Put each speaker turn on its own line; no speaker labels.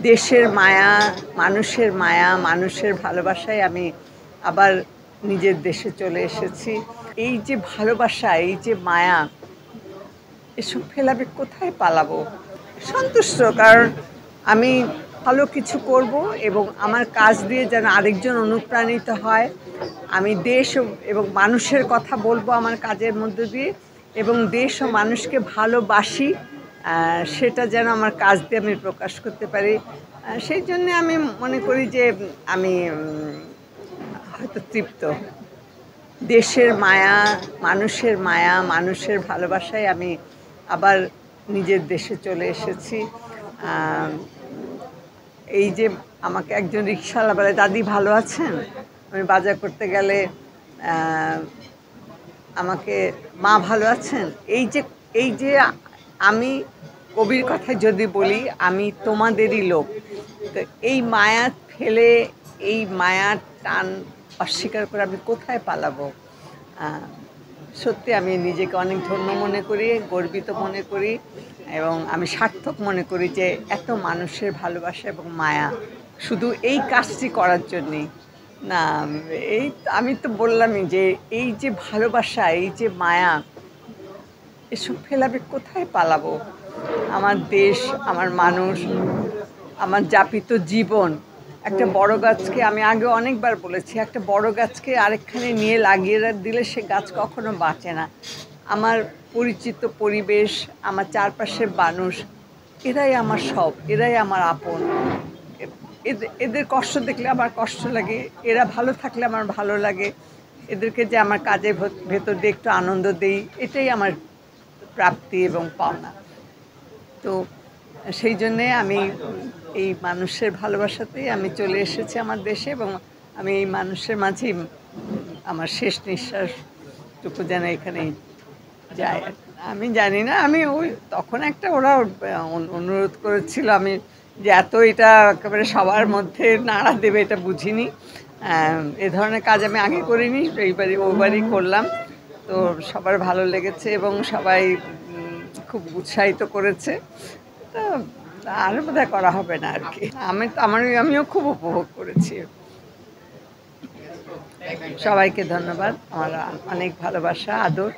দেশের মায়া, মানুষের ভালোবাসায় আমি আবার নিজের দেশে চলে এসেছি। এই যে ভালোবাসা, এই যে মায়া, এসব ফেলে আমি কোথায় পালাবো? সন্তুষ্ট, কারণ আমি ভালো কিছু করব এবং আমার কাজ দিয়ে যেন আরেকজন অনুপ্রাণিত হয়। আমি দেশ এবং মানুষের কথা বলবো আমার কাজের মধ্য দিয়ে, এবং দেশ ও মানুষকে ভালোবাসি, সেটা যেন আমার কাজ দিয়ে আমি প্রকাশ করতে পারি। সেই জন্যে আমি মনে করি যে আমি হয়তো তৃপ্ত। দেশের মায়া, মানুষের ভালোবাসায় আমি আবার নিজের দেশে চলে এসেছি। এই যে আমাকে একজন রিকশাওয়ালা বলে, দাদি ভালো আছেন? আমি বাজার করতে গেলে আমাকে, মা ভালো আছেন? এই যে আমি কবির কথায় যদি বলি, আমি তোমাদেরই লোক। তো এই মায়া ফেলে, এই মায়ার টান অস্বীকার করে আমি কোথায় পালাবো? সত্যি আমি নিজেকে অনেক ধন্য মনে করি, গর্বিত মনে করি, এবং আমি সার্থক মনে করি যে এত মানুষের ভালোবাসা এবং মায়া শুধু এই কাজটি করার জন্যেই না। এই আমি তো বললামই যে এই যে ভালোবাসা, এই যে মায়া, এসব ফেলে আমি কোথায় পালাবো? আমার দেশ, আমার মানুষ, আমার যাপিত জীবন। একটা বড় গাছকে, আমি আগে অনেকবার বলেছি, একটা বড় গাছকে আরেকখানে নিয়ে লাগিয়ে দিলে সে গাছ কখনো বাঁচে না। আমার পরিচিত পরিবেশ, আমার চারপাশের মানুষ, এরাই আমার সব, এরাই আমার আপন। এদের কষ্ট দেখলে আমার কষ্ট লাগে, এরা ভালো থাকলে আমার ভালো লাগে। এদেরকে যে আমার কাজের ভেতর দিয়ে একটু আনন্দ দেই, এটাই আমার প্রাপ্তি এবং পাওনা। তো সেই জন্যে আমি এই মানুষের ভালোবাসাতেই আমি চলে এসেছি আমার দেশে, এবং আমি এই মানুষের মাঝেই আমার শেষ নিঃশ্বাসটুকু যেন এখানেই যায়। আমি জানি না, আমি ওই তখন একটা ওরা অনুরোধ করেছিল, আমি যে এত এটা একেবারে সবার মধ্যে নাড়া দেবে এটা বুঝিনি। এ ধরনের কাজ আমি আগে করিনি, এইবারই ওইবারই করলাম। তো সবার ভালো লেগেছে এবং সবাই খুব উৎসাহিত করেছে। তো আর বোধহয় করা হবে না আর কি। আমিও খুব উপভোগ করেছি। সবাইকে ধন্যবাদ, আমার অনেক ভালোবাসা, আদর।